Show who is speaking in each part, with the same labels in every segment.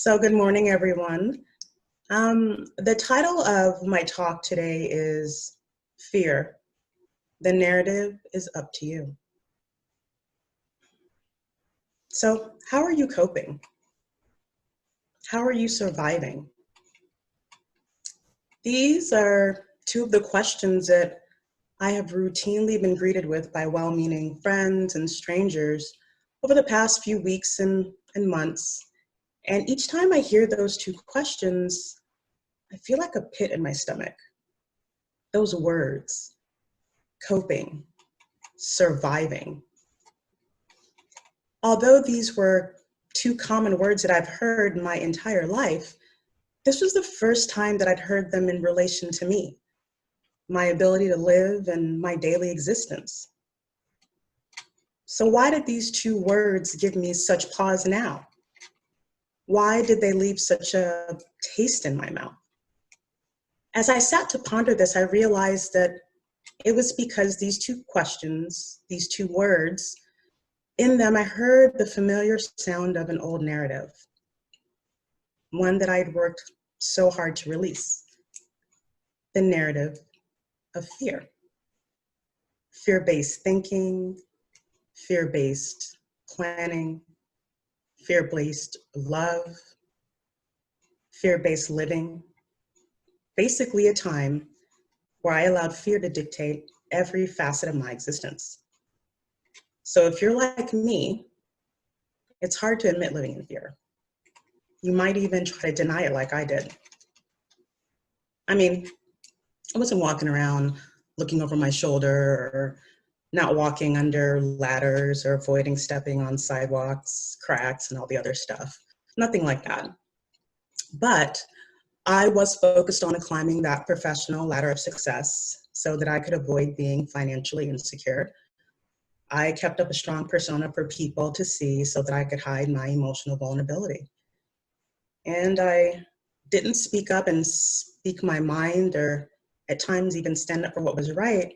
Speaker 1: Good morning, everyone. The title of my talk today is Fear. The narrative is up to you. So, how are you coping? How are you surviving? These are two of the questions that I have routinely been greeted with by well-meaning friends and strangers over the past few weeks and months. And each time I hear those two questions, I feel like a pit in my stomach. Those words, coping, surviving. Although these were two common words that I've heard my entire life, this was the first time that I'd heard them in relation to me, my ability to live and my daily existence. So why did these two words give me such pause now? Why did they leave such a taste in my mouth? As I sat to ponder this, I realized that it was because these two questions, these two words, in them I heard the familiar sound of an old narrative, one that I'd worked so hard to release, the narrative of fear. Fear-based thinking, fear-based planning, fear-based love, fear-based living. Basically a time where I allowed fear to dictate every facet of my existence. So if you're like me, it's hard to admit living in fear. You might even try to deny it like I did. I mean, I wasn't walking around looking over my shoulder or not walking under ladders or avoiding stepping on sidewalks, cracks, and all the other stuff. Nothing like that. But I was focused on climbing that professional ladder of success so that I could avoid being financially insecure. I kept up a strong persona for people to see so that I could hide my emotional vulnerability. And I didn't speak up and speak my mind, or at times even stand up for what was right,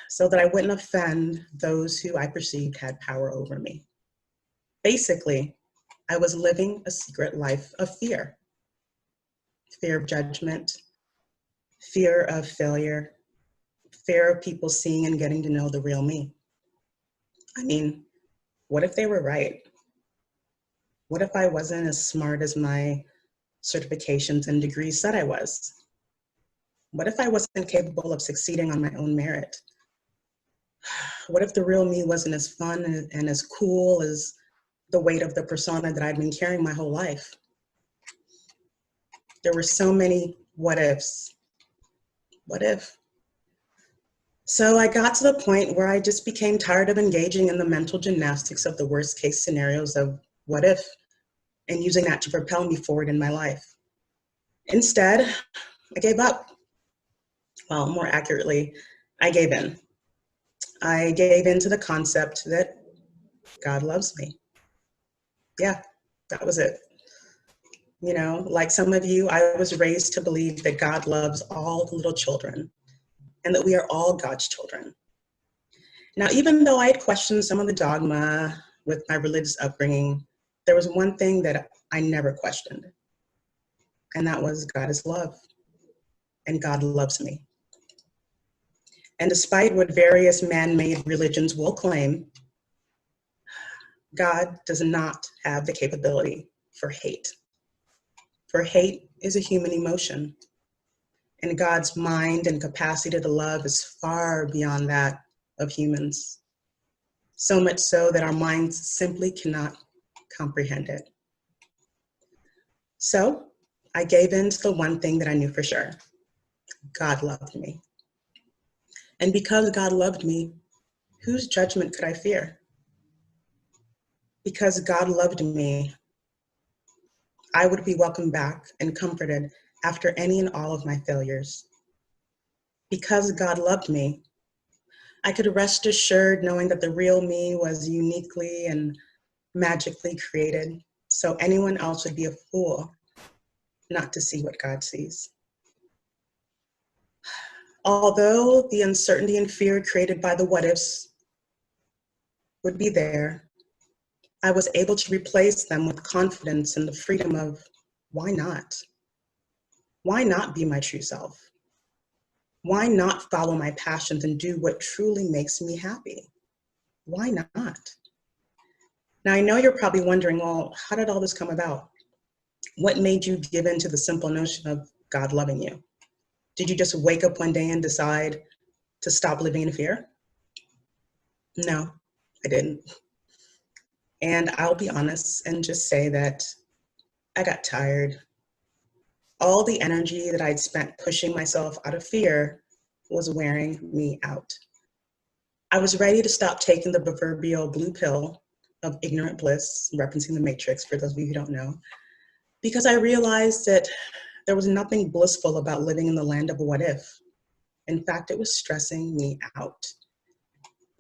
Speaker 1: so that I wouldn't offend those who I perceived had power over me. Basically, I was living a secret life of fear. Fear of judgment, fear of failure, fear of people seeing and getting to know the real me. I mean, what if they were right? What if I wasn't as smart as my certifications and degrees said I was? What if I wasn't capable of succeeding on my own merit? What if the real me wasn't as fun and as cool as the weight of the persona that I'd been carrying my whole life? There were so many what ifs. What if? So I got to the point where I just became tired of engaging in the mental gymnastics of the worst case scenarios of what if, and using that to propel me forward in my life. Instead, I gave up. Well, more accurately, I gave in. I gave in to the concept that God loves me. Yeah, that was it. You know, like some of you, I was raised to believe that God loves all the little children and that we are all God's children. Now, even though I had questioned some of the dogma with my religious upbringing, there was one thing that I never questioned, and that was God is love, and God loves me. And despite what various man-made religions will claim, God does not have the capability for hate. For hate is a human emotion, and God's mind and capacity to love is far beyond that of humans. So much so that our minds simply cannot comprehend it. So I gave in to the one thing that I knew for sure. God loved me. And because God loved me, whose judgment could I fear? Because God loved me, I would be welcomed back and comforted after any and all of my failures. Because God loved me, I could rest assured knowing that the real me was uniquely and magically created, so anyone else would be a fool not to see what God sees. Although the uncertainty and fear created by the what ifs would be there, I was able to replace them with confidence and the freedom of, why not? Why not be my true self? Why not follow my passions and do what truly makes me happy? Why not? Now, I know you're probably wondering, well, how did all this come about? What made you give in to the simple notion of God loving you? Did you just wake up one day and decide to stop living in fear? No, I didn't. And I'll be honest and just say that I got tired. All the energy that I'd spent pushing myself out of fear was wearing me out. I was ready to stop taking the proverbial blue pill of ignorant bliss, referencing the Matrix for those of you who don't know, because I realized that there was nothing blissful about living in the land of what if. In fact, it was stressing me out.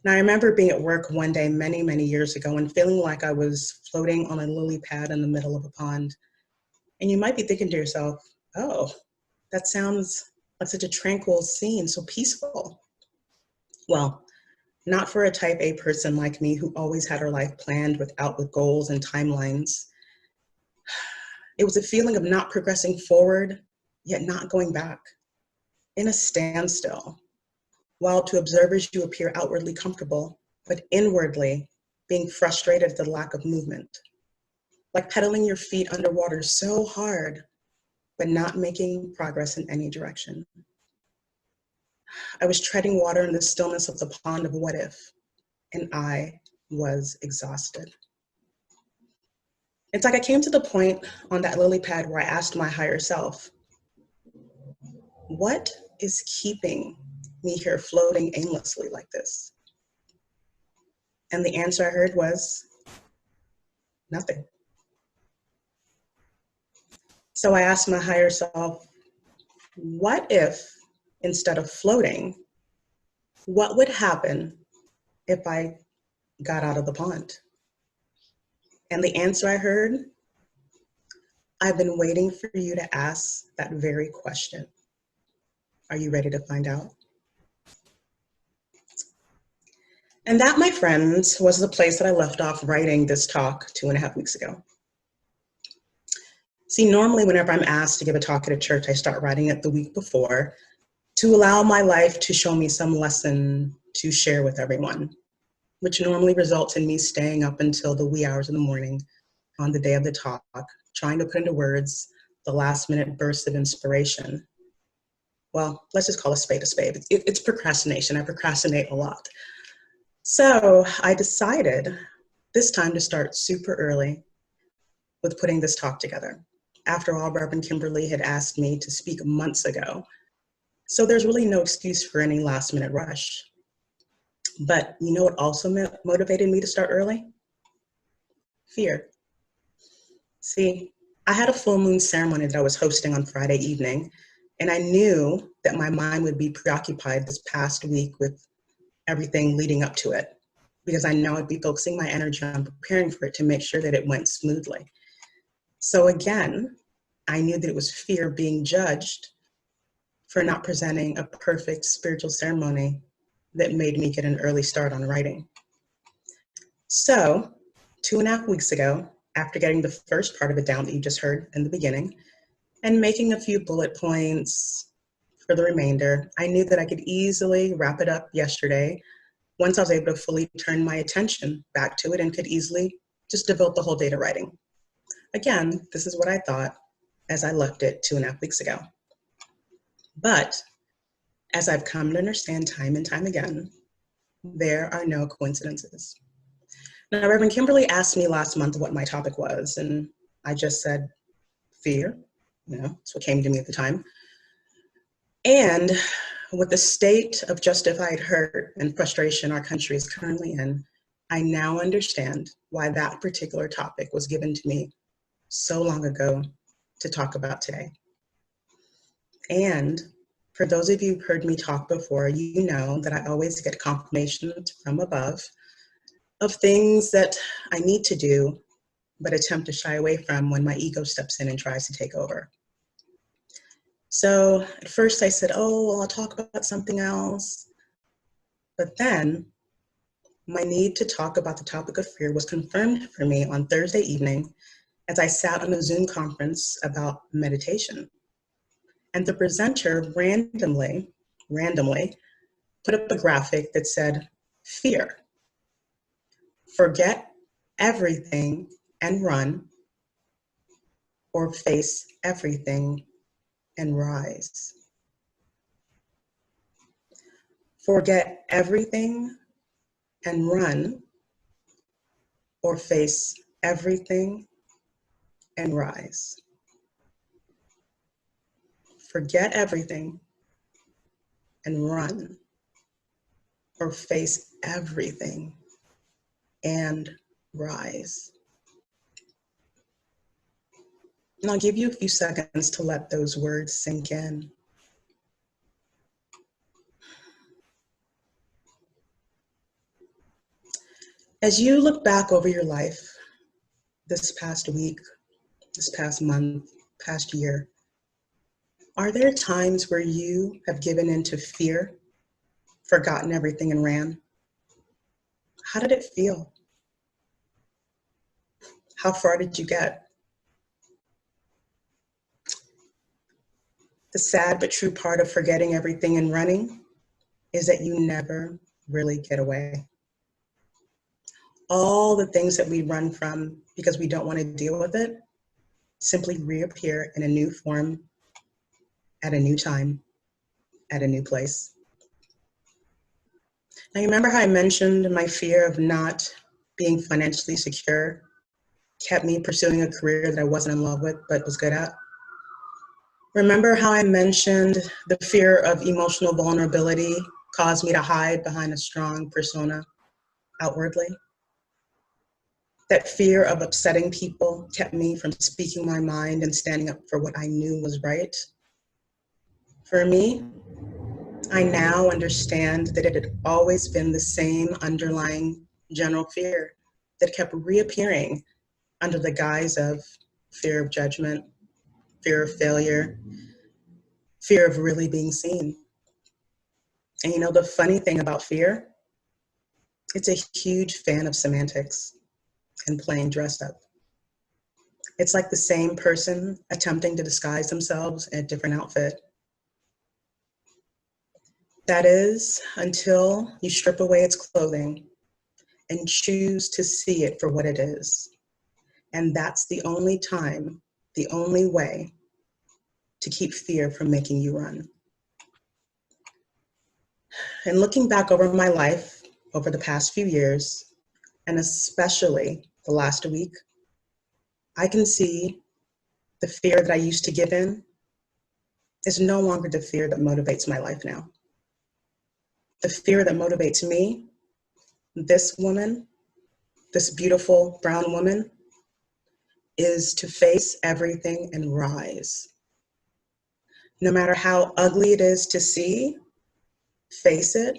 Speaker 1: Now, I remember being at work one day many, many years ago and feeling like I was floating on a lily pad in the middle of a pond. And you might be thinking to yourself, oh, that sounds like such a tranquil scene, so peaceful. Well, not for a type A person like me who always had her life planned with goals and timelines. It was a feeling of not progressing forward, yet not going back, in a standstill. While to observers you appear outwardly comfortable, but inwardly being frustrated at the lack of movement. Like pedaling your feet underwater so hard, but not making progress in any direction. I was treading water in the stillness of the pond of what if, and I was exhausted. It's like I came to the point on that lily pad where I asked my higher self, what is keeping me here floating aimlessly like this? And the answer I heard was nothing. So I asked my higher self, what if instead of floating, what would happen if I got out of the pond? And the answer I heard, I've been waiting for you to ask that very question. Are you ready to find out? And that, my friends, was the place that I left off writing this talk 2.5 weeks ago. See, normally whenever I'm asked to give a talk at a church, I start writing it the week before to allow my life to show me some lesson to share with everyone, which normally results in me staying up until the wee hours of the morning on the day of the talk, trying to put into words the last minute bursts of inspiration. Well, let's just call a spade a spade. It's procrastination. I procrastinate a lot. So I decided this time to start super early with putting this talk together. After all, Reverend Kimberly had asked me to speak months ago. So there's really no excuse for any last minute rush. But you know what also motivated me to start early? Fear. See, I had a full moon ceremony that I was hosting on Friday evening, and I knew that my mind would be preoccupied this past week with everything leading up to it, because I know I'd be focusing my energy on preparing for it to make sure that it went smoothly. So again, I knew that it was fear of being judged for not presenting a perfect spiritual ceremony that made me get an early start on writing. So 2.5 weeks ago, after getting the first part of it down that you just heard in the beginning, and making a few bullet points for the remainder, I knew that I could easily wrap it up yesterday once I was able to fully turn my attention back to it and could easily just devote the whole day to writing. Again, this is what I thought as I left it 2.5 weeks ago. But as I've come to understand time and time again, there are no coincidences. Now, Reverend Kimberly asked me last month what my topic was, and I just said, fear. That's what came to me at the time. And with the state of justified hurt and frustration our country is currently in, I now understand why that particular topic was given to me so long ago to talk about today. And for those of you who've heard me talk before, you know that I always get confirmation from above of things that I need to do, but attempt to shy away from when my ego steps in and tries to take over. So at first I said, oh, well, I'll talk about something else. But then my need to talk about the topic of fear was confirmed for me on Thursday evening as I sat on a Zoom conference about meditation. And the presenter randomly put up a graphic that said, fear, forget everything and run, or face everything and rise. Forget everything and run, or face everything and rise. Forget everything and run, or face everything and rise. And I'll give you a few seconds to let those words sink in. As you look back over your life this past week, this past month, past year, are there times where you have given into fear, forgotten everything and ran? How did it feel? How far did you get? The sad but true part of forgetting everything and running is that you never really get away. All the things that we run from because we don't want to deal with it simply reappear in a new form, at a new time, at a new place. Now, you remember how I mentioned my fear of not being financially secure kept me pursuing a career that I wasn't in love with but was good at? Remember how I mentioned the fear of emotional vulnerability caused me to hide behind a strong persona outwardly? That fear of upsetting people kept me from speaking my mind and standing up for what I knew was right? For me, I now understand that it had always been the same underlying general fear that kept reappearing under the guise of fear of judgment, fear of failure, fear of really being seen. And you know, the funny thing about fear, it's a huge fan of semantics and playing dress up. It's like the same person attempting to disguise themselves in a different outfit. That is, until you strip away its clothing and choose to see it for what it is. And that's the only time, the only way to keep fear from making you run. And looking back over my life over the past few years, and especially the last week, I can see the fear that I used to give in is no longer the fear that motivates my life now. The fear that motivates me, this woman, this beautiful brown woman, is to face everything and rise. No matter how ugly it is to see, face it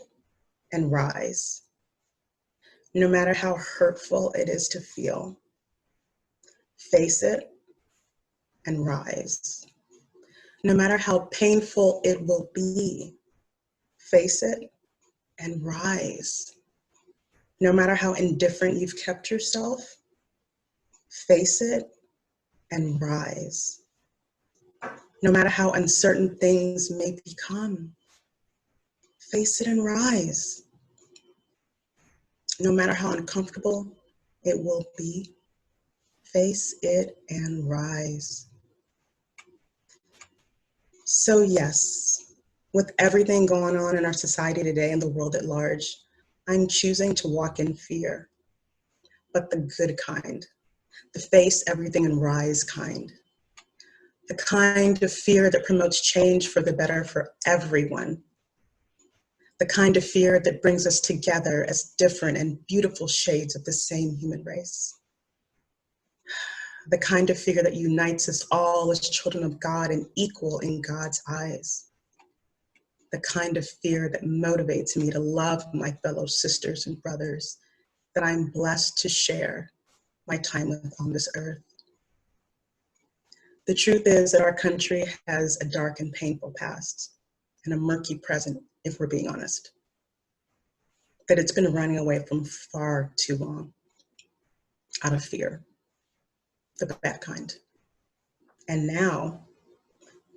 Speaker 1: and rise. No matter how hurtful it is to feel, face it and rise. No matter how painful it will be, face it and rise. No matter how indifferent you've kept yourself, face it and rise. No matter how uncertain things may become, face it and rise. No matter how uncomfortable it will be, face it and rise. So yes, with everything going on in our society today and the world at large, I'm choosing to walk in fear, but the good kind, the face everything and rise kind. The kind of fear that promotes change for the better for everyone. The kind of fear that brings us together as different and beautiful shades of the same human race. The kind of fear that unites us all as children of God and equal in God's eyes. The kind of fear that motivates me to love my fellow sisters and brothers that I'm blessed to share my time with on this earth. The truth is that our country has a dark and painful past and a murky present, if we're being honest. that it's been running away from far too long out of fear, the bad kind. And now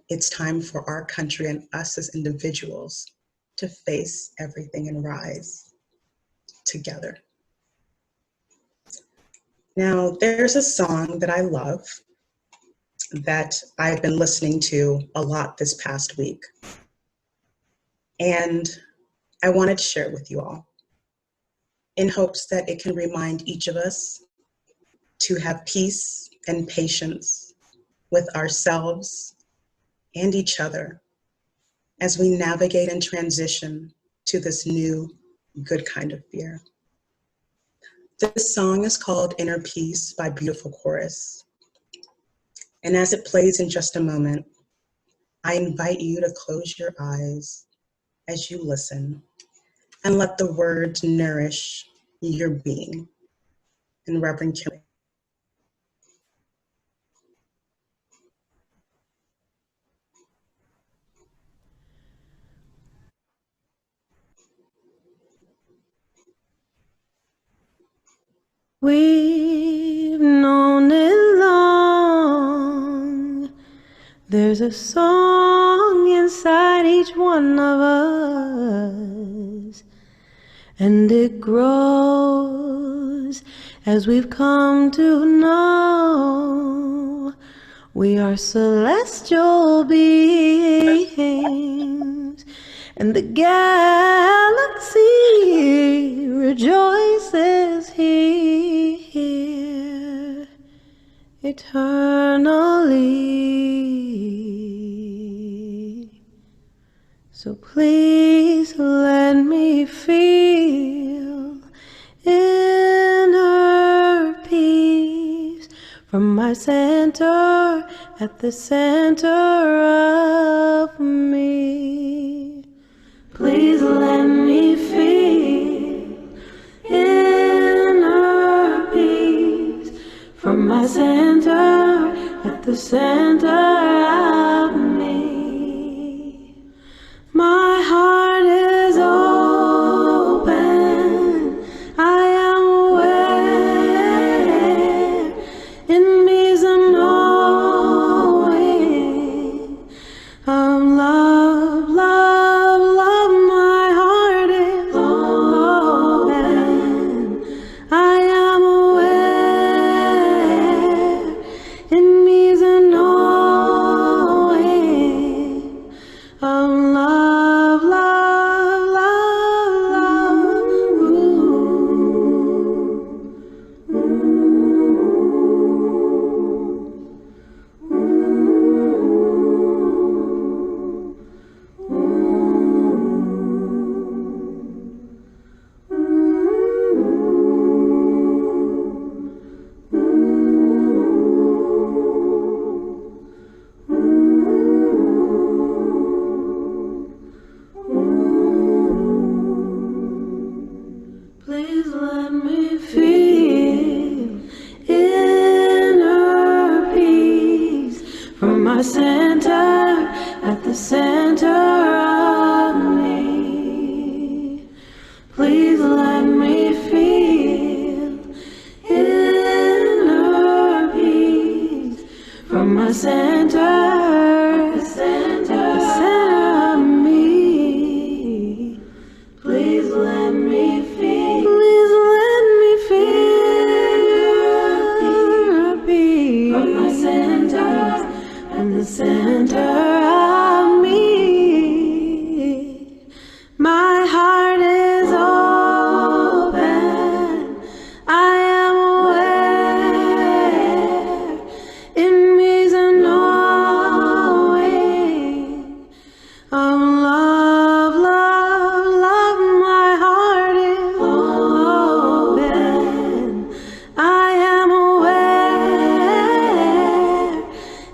Speaker 1: it's time for our country and us as individuals to face everything and rise together. Now, there's a song that I love that I've been listening to a lot this past week. And I wanted to share it with you all in hopes that it can remind each of us to have peace and patience with ourselves and each other as we navigate and transition to this new, good kind of fear. This song is called Inner Peace by Beautiful Chorus. And as it plays in just a moment, I invite you to close your eyes as you listen and let the words nourish your being. And Reverend Kim.
Speaker 2: We've known it long. There's a song inside each one of us, and it grows as we've come to know we are celestial beings, and the galaxy rejoices here eternally. So please let me feel inner peace from my center at the center of me. Please let me feel inner peace from my center at the center of me. My heart is open, I am aware, in me is a knowing, love, love, love, my heart is open, I am aware, in me is a knowing, love, love, love, love, Please let me feel inner peace from my center at the center of me. Please let me feel inner peace from my center, the center of me. Please let me feel, please let me feel peace from my center and the center of me. My heart is open, I am aware, in me is a knowing, love, love, love, my heart is open, I am aware,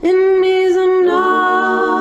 Speaker 2: in me is a knowing.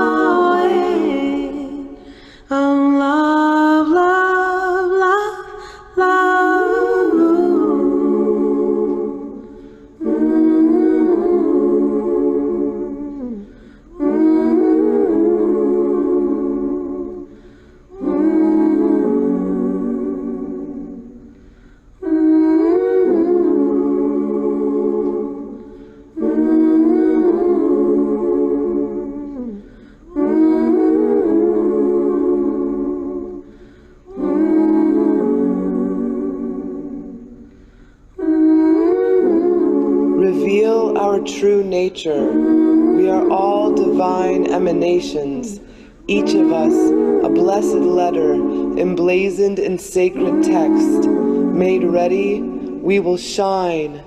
Speaker 3: our true nature. We are all divine emanations, each of us a blessed letter emblazoned in sacred text. Made ready, we will shine,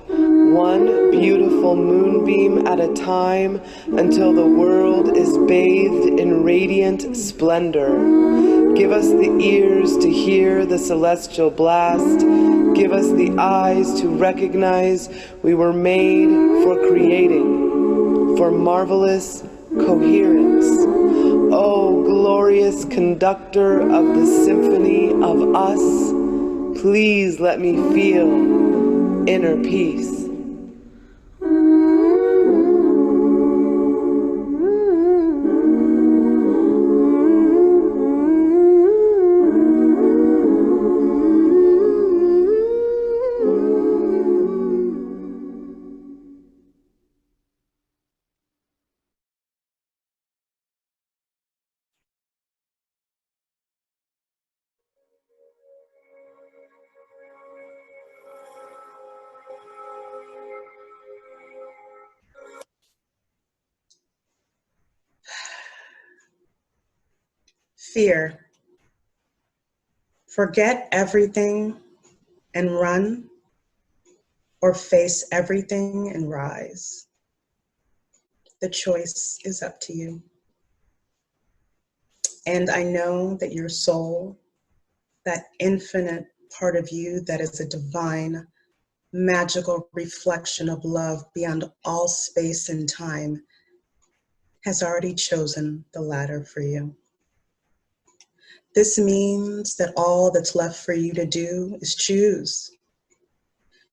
Speaker 3: one beautiful moonbeam at a time, until the world is bathed in radiant splendor. Give us the ears to hear the celestial blast. Give us the eyes to recognize we were made for creating, for marvelous coherence. Oh, glorious conductor of the symphony of us, please let me feel inner peace.
Speaker 1: Fear. Forget everything and run, or face everything and rise. The choice is up to you. And I know that your soul, that infinite part of you that is a divine, magical reflection of love beyond all space and time, has already chosen the latter for you. This means that all that's left for you to do is choose.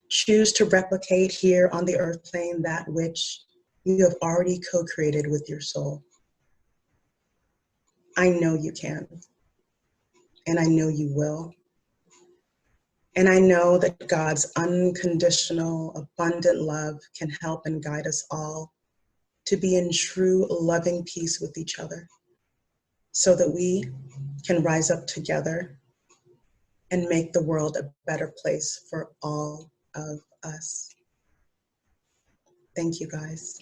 Speaker 1: Choose to replicate here on the earth plane that which you have already co-created with your soul. I know you can, and I know you will. And I know that God's unconditional, abundant love can help and guide us all to be in true loving peace with each other, so that we can rise up together and make the world a better place for all of us. Thank you, guys.